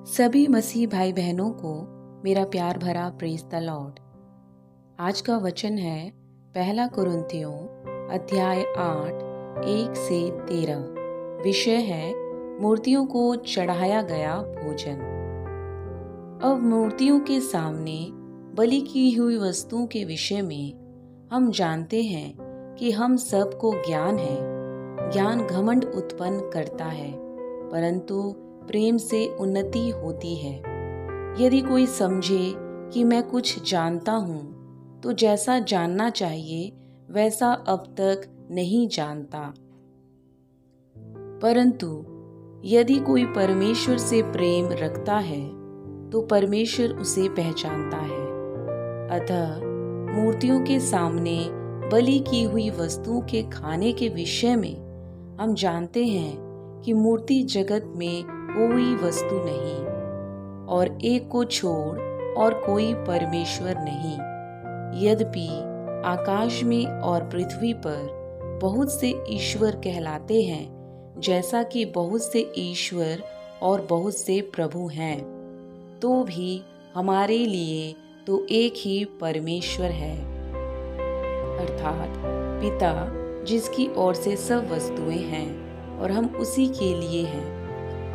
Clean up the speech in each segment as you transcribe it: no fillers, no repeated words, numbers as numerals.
सभी मसीह भाई बहनों को मेरा प्यार भरा प्रेज द लॉर्ड। आज का वचन है पहला कुरिन्थियों अध्याय 8 1 से 13। विषय है मूर्तियों को चढ़ाया गया भोजन। अब मूर्तियों के सामने बलि की हुई वस्तुओं के विषय में हम जानते हैं कि हम सबको ज्ञान है। ज्ञान घमंड उत्पन्न करता है, परंतु प्रेम से उन्नति होती है। यदि कोई समझे कि मैं कुछ जानता हूँ, तो जैसा जानना चाहिए वैसा अब तक नहीं जानता। परंतु यदि कोई परमेश्वर से प्रेम रखता है, तो परमेश्वर उसे पहचानता है। अतः मूर्तियों के सामने बलि की हुई वस्तुओं के खाने के विषय में हम जानते हैं कि मूर्ति जगत में कोई वस्तु नहीं, और एक को छोड़ और कोई परमेश्वर नहीं। यद्यपि आकाश में और पृथ्वी पर बहुत से ईश्वर कहलाते हैं, जैसा कि बहुत से ईश्वर और बहुत से प्रभु हैं, तो भी हमारे लिए तो एक ही परमेश्वर है, अर्थात पिता, जिसकी ओर से सब वस्तुएं हैं और हम उसी के लिए हैं।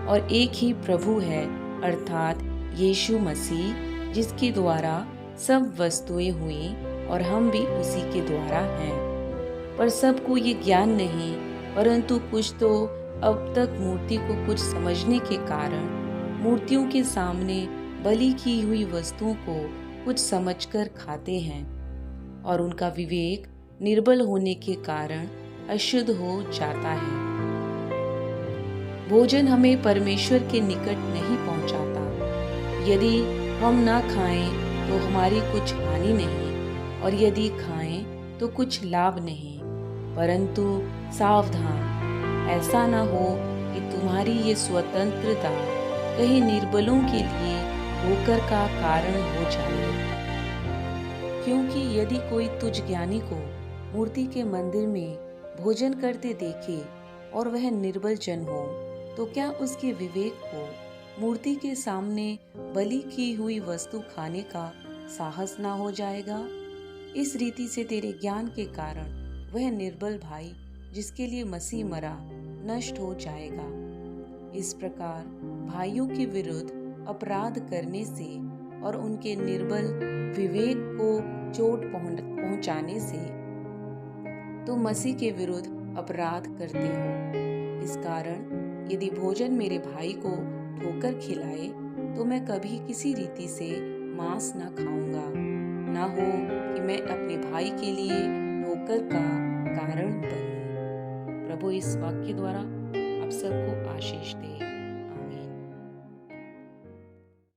और एक ही प्रभु है, अर्थात यीशु मसीह, जिसके द्वारा सब वस्तुएं हुई और हम भी उसी के द्वारा हैं। पर सबको ये ज्ञान नहीं, परंतु कुछ तो अब तक मूर्ति को कुछ समझने के कारण मूर्तियों के सामने बलि की हुई वस्तुओं को कुछ समझकर खाते हैं, और उनका विवेक निर्बल होने के कारण अशुद्ध हो जाता है। भोजन हमें परमेश्वर के निकट नहीं पहुंचाता। यदि हम ना खाएं तो हमारी कुछ हानि नहीं, और यदि खाएं तो कुछ लाभ नहीं। परंतु सावधान, ऐसा ना हो कि तुम्हारी ये स्वतंत्रता कहीं निर्बलों के लिए ठोकर का कारण हो जाए। क्योंकि यदि कोई तुझ ज्ञानी को मूर्ति के मंदिर में भोजन करते देखे और वह निर्बल जन हो, तो क्या उसके विवेक को मूर्ति के सामने बलि की हुई वस्तु खाने का साहस ना हो जाएगा? इस रीति से तेरे ज्ञान के कारण वह निर्बल भाई, जिसके लिए मसीह मरा, नष्ट हो जाएगा। इस प्रकार भाइयों के विरुद्ध अपराध करने से और उनके निर्बल विवेक को चोट पहुंचाने से तुम मसीह के विरुद्ध अपराध करते हो। इस कारण यदि भोजन मेरे भाई को ठोकर खिलाए, तो मैं कभी किसी रीति से मांस न खाऊंगा, न हो कि मैं अपने भाई के लिए ठोकर का कारण बनूं। प्रभु इस वाक्य द्वारा आप सबको आशीष दे।